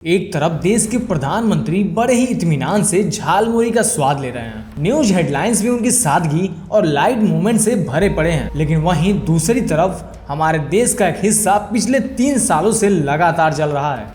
एक तरफ देश के प्रधानमंत्री बड़े ही इत्मीनान से झालमुरी का स्वाद ले रहे हैं। न्यूज हेडलाइंस भी उनकी सादगी और लाइट मूवमेंट से भरे पड़े हैं। लेकिन वहीं दूसरी तरफ हमारे देश का एक हिस्सा पिछले 3 सालों से लगातार जल रहा है।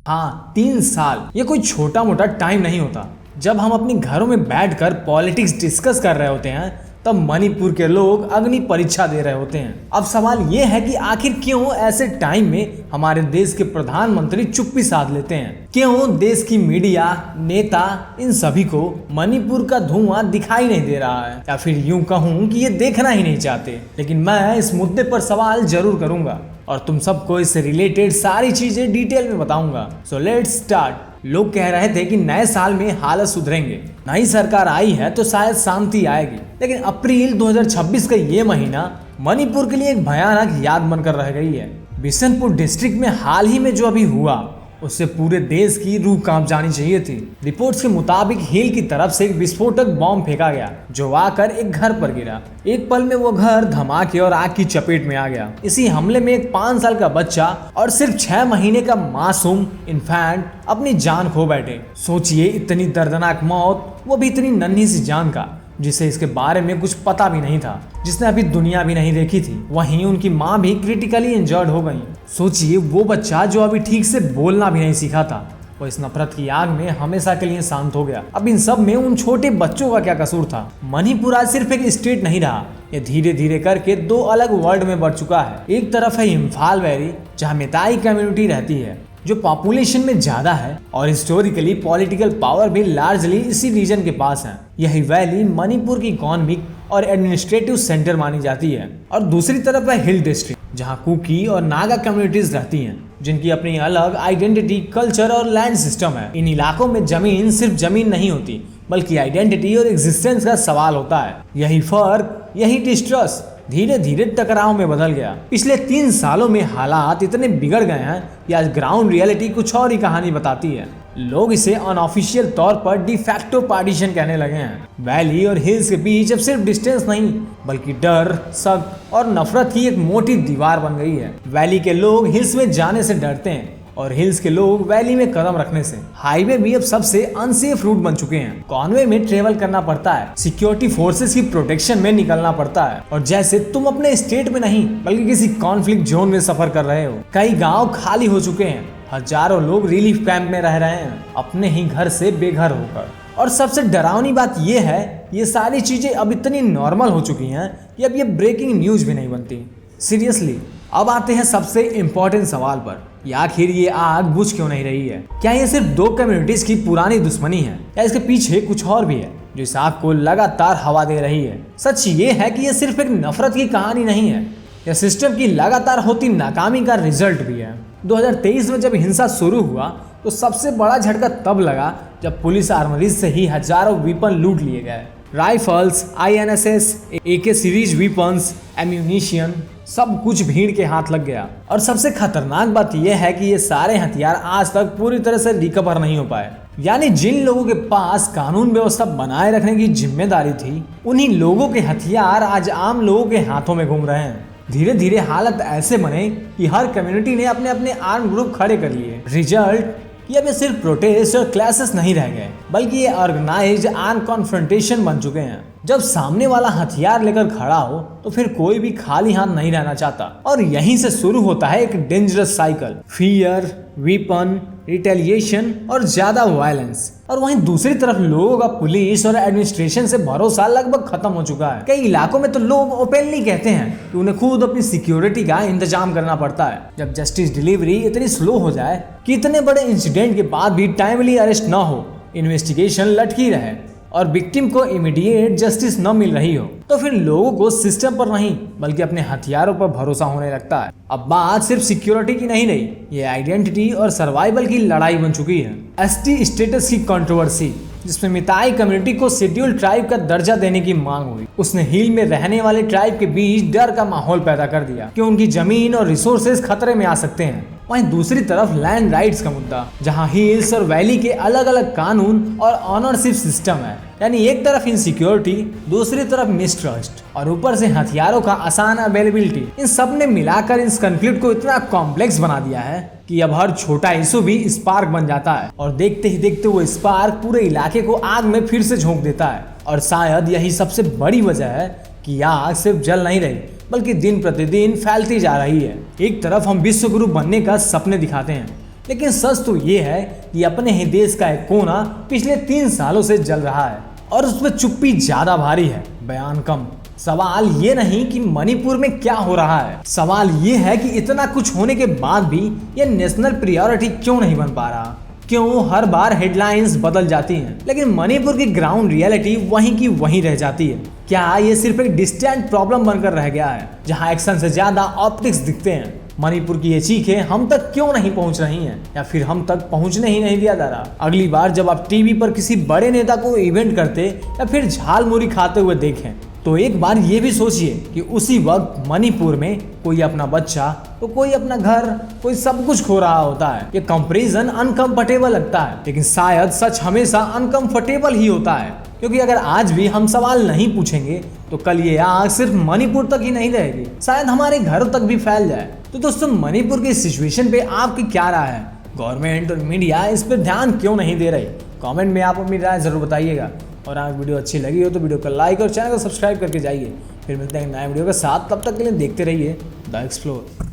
हाँ, 3 साल ये कोई छोटा मोटा टाइम नहीं होता। जब हम अपने घरों में बैठकर पॉलिटिक्स डिस्कस कर रहे होते हैं तब मणिपुर के लोग अग्नि परीक्षा दे रहे होते हैं। अब सवाल ये है कि आखिर क्यों ऐसे टाइम में हमारे देश के प्रधानमंत्री चुप्पी साध लेते हैं। क्यों देश की मीडिया, नेता, इन सभी को मणिपुर का धुआं दिखाई नहीं दे रहा है, या फिर यूं कहूं कि ये देखना ही नहीं चाहते। लेकिन मैं इस मुद्दे पर सवाल जरूर करूंगा और तुम सबको इससे रिलेटेड सारी चीजें डिटेल में बताऊंगा। So let's start. लोग कह रहे थे कि नए साल में हालत सुधरेंगे, नई सरकार आई है तो शायद शांति आएगी। लेकिन अप्रैल 2026 का ये महीना मणिपुर के लिए एक भयानक याद बनकर रह गई है। बिशनपुर डिस्ट्रिक्ट में हाल ही में जो अभी हुआ उससे पूरे देश की रूह कांप जानी चाहिए थी। रिपोर्ट्स के मुताबिक हिल की तरफ से एक विस्फोटक बॉम्ब फेंका गया जो आकर एक घर पर गिरा। एक पल में वो घर धमाके और आग की चपेट में आ गया। इसी हमले में एक 5 साल का बच्चा और सिर्फ 6 महीने का मासूम इन्फेंट अपनी जान खो बैठे। सोचिए, इतनी दर्दनाक मौत, वो भी इतनी नन्ही सी जान का, जिसे इसके बारे में कुछ पता भी नहीं था, जिसने अभी दुनिया भी नहीं देखी थी। वहीं उनकी माँ भी क्रिटिकली इंजर्ड हो गई। सोचिए, वो बच्चा जो अभी ठीक से बोलना भी नहीं सीखा था, वो इस नफरत की आग में हमेशा के लिए शांत हो गया। अब इन सब में उन छोटे बच्चों का क्या कसूर था। मणिपुर आज सिर्फ एक स्टेट नहीं रहा, ये धीरे धीरे करके 2 अलग वर्ल्ड में बढ़ चुका है। एक तरफ है इम्फाल वैली, जहाँ मेताई कम्युनिटी रहती है, जो पॉपुलेशन में ज्यादा है और हिस्टोरिकली पॉलिटिकल पावर भी लार्जली इसी रीजन के पास है। यही वैली मणिपुर की इकोनॉमिक और एडमिनिस्ट्रेटिव सेंटर मानी जाती है। और दूसरी तरफ है हिल डिस्ट्रिक्ट, जहां कुकी और नागा कम्युनिटीज रहती हैं, जिनकी अपनी अलग आइडेंटिटी, कल्चर और लैंड सिस्टम है। इन इलाकों में जमीन सिर्फ जमीन नहीं होती, बल्कि आइडेंटिटी और एग्जिस्टेंस का सवाल होता है। यही फर्क, यही डिस्ट्रस्ट धीरे धीरे टकराव में बदल गया। पिछले 3 सालों में हालात इतने बिगड़ गए हैं कि आज ग्राउंड रियलिटी कुछ और ही कहानी बताती है। लोग इसे अनऑफिशियल तौर पर डिफैक्टो पार्टीशन कहने लगे हैं। वैली और हिल्स के बीच अब सिर्फ डिस्टेंस नहीं, बल्कि डर, शक और नफरत की एक मोटी दीवार बन गई है। वैली के लोग हिल्स में जाने से डरते हैं और हिल्स के लोग वैली में कदम रखने से। हाईवे भी अब सबसे अनसेफ रूट बन चुके हैं। कॉनवे में ट्रेवल करना पड़ता है, सिक्योरिटी फोर्सेस की प्रोटेक्शन में निकलना पड़ता है, और जैसे तुम अपने स्टेट में नहीं बल्कि किसी कॉन्फ्लिक्ट जोन में सफर कर रहे हो। कई गांव खाली हो चुके हैं, हजारों लोग रिलीफ कैंप में रह रहे हैं, अपने ही घर से बेघर होकर। और सबसे डरावनी बात यह है, ये सारी चीजें अब इतनी नॉर्मल हो चुकी हैं कि अब ये ब्रेकिंग न्यूज भी नहीं बनती। सीरियसली, अब आते हैं सबसे इम्पोर्टेंट सवाल पर, आखिर ये आग बुझ क्यों नहीं रही है। क्या ये सिर्फ 2 कम्युनिटीज की पुरानी दुश्मनी है, या इसके पीछे कुछ और भी है जो इस आग को लगातार हवा दे रही है। सच ये है कि ये सिर्फ एक नफरत की कहानी नहीं है, यह सिस्टम की लगातार होती नाकामी का रिजल्ट भी है। 2023 में जब हिंसा शुरू हुआ तो सबसे बड़ा झटका तब लगा जब पुलिस आर्मरीज से ही हजारों वेपन लूट लिए गए। Rifles, INSS, AK series weapons, ammunition, सब कुछ भीड़ के हाथ लग गया। और सबसे खतरनाक बात यह है कि ये सारे हथियार आज तक पूरी तरह से रिकवर नहीं हो पाए। यानी जिन लोगों के पास कानून व्यवस्था बनाए रखने की जिम्मेदारी थी, उन्हीं लोगों के हथियार आज आम लोगों के हाथों में घूम रहे हैं। धीरे धीरे हालत ऐसे बने कि हर कम्युनिटी ने अपने अपने आर्म ग्रुप खड़े कर लिए। रिजल्ट, ये अब सिर्फ प्रोटेस्ट और क्लैशेस नहीं रह गए, बल्कि ये ऑर्गेनाइज्ड आर्म कॉन्फ्रंटेशन बन चुके हैं। जब सामने वाला हथियार लेकर खड़ा हो तो फिर कोई भी खाली हाथ नहीं रहना चाहता। और यहीं से शुरू होता है एक dangerous cycle, fear, weapon, retaliation और ज्यादा वायलेंस। और वहीं दूसरी तरफ लोगों का पुलिस और एडमिनिस्ट्रेशन से भरोसा लगभग खत्म हो चुका है। कई इलाकों में तो लोग ओपनली कहते हैं कि उन्हें खुद अपनी सिक्योरिटी का इंतजाम करना पड़ता है। जब जस्टिस डिलीवरी इतनी स्लो हो जाए कि इतने बड़े इंसिडेंट के बाद भी टाइमली अरेस्ट न हो, इन्वेस्टिगेशन लटकी रहे और विक्टिम को इमीडिएट जस्टिस न मिल रही हो, तो फिर लोगों को सिस्टम पर नहीं बल्कि अपने हथियारों पर भरोसा होने लगता है। अब बात सिर्फ सिक्योरिटी की नहीं रही, ये आइडेंटिटी और सर्वाइवल की लड़ाई बन चुकी है। ST स्टेटस की कंट्रोवर्सी, जिसमें मिताई कम्युनिटी को शेड्यूल्ड ट्राइब का दर्जा देने की मांग हुई। उसने हिल में रहने वाले ट्राइब के बीच डर का माहौल पैदा कर दिया कि उनकी जमीन और रिसोर्सेज खतरे में आ सकते हैं। वहीं दूसरी तरफ लैंड राइट्स का मुद्दा, जहां हिल्स और वैली के अलग अलग कानून और ऑनरशिप सिस्टम है, यानी एक तरफ इनसिक्योरिटी, दूसरी तरफ मिसट्रस्ट और ऊपर से हथियारों का आसान अवेलेबिलिटी, इन सब ने मिलाकर इस कॉन्फ्लिक्ट को इतना कॉम्प्लेक्स बना दिया है कि अब हर छोटा इशू भी स्पार्क बन जाता है और देखते ही देखते वो स्पार्क पूरे इलाके को आग में फिर से झोंक देता है। और शायद यही सबसे बड़ी वजह है कि आग सिर्फ जल नहीं रही बल्कि दिन प्रतिदिन फैलती जा रही है। एक तरफ हम विश्व गुरु बनने का सपने दिखाते हैं, लेकिन सच तो ये है कि अपने ही देश का एक कोना पिछले 3 सालों से जल रहा है और उसमें चुप्पी ज्यादा भारी है, बयान कम। सवाल ये नहीं कि मणिपुर में क्या हो रहा है, सवाल ये है कि इतना कुछ होने के बाद भी ये नेशनल प्रायोरिटी क्यों नहीं बन पा रहा। क्यों हर बार हेडलाइंस बदल जाती हैं लेकिन मणिपुर की ग्राउंड रियलिटी वहीं की वहीं रह जाती है। क्या ये सिर्फ एक डिस्टेंट प्रॉब्लम बनकर रह गया है जहां एक्शन से ज्यादा ऑप्टिक्स दिखते हैं? मणिपुर की ये चीखें हम तक क्यों नहीं पहुंच रही हैं, या फिर हम तक पहुंचने ही नहीं दिया जा रहा? अगली बार जब आप टीवी पर किसी बड़े नेता को इवेंट करते या फिर झालमुरी खाते हुए देखें तो एक बार ये भी सोचिए कि उसी वक्त मणिपुर में कोई अपना बच्चा तो कोई अपना घर, कोई सब कुछ खो रहा होता है। ये कंपैरिजन अनकंफर्टेबल लगता है, लेकिन शायद सच हमेशा अनकंफर्टेबल ही होता है, क्योंकि अगर आज भी हम सवाल नहीं पूछेंगे तो कल ये आग सिर्फ मणिपुर तक ही नहीं रहेगी, शायद हमारे घरों तक भी फैल जाए। तो दोस्तों, मणिपुर की सिचुएशन पे आपकी क्या राय है? गवर्नमेंट और मीडिया इस पर ध्यान क्यों नहीं दे रही? कमेंट में आप अपनी राय जरूर बताइएगा। और अगर वीडियो अच्छी लगी हो तो वीडियो को लाइक और चैनल को सब्सक्राइब करके जाइए। फिर मिलते हैं नए वीडियो के साथ, तब तक के लिए देखते रहिए द एक्सप्लोर।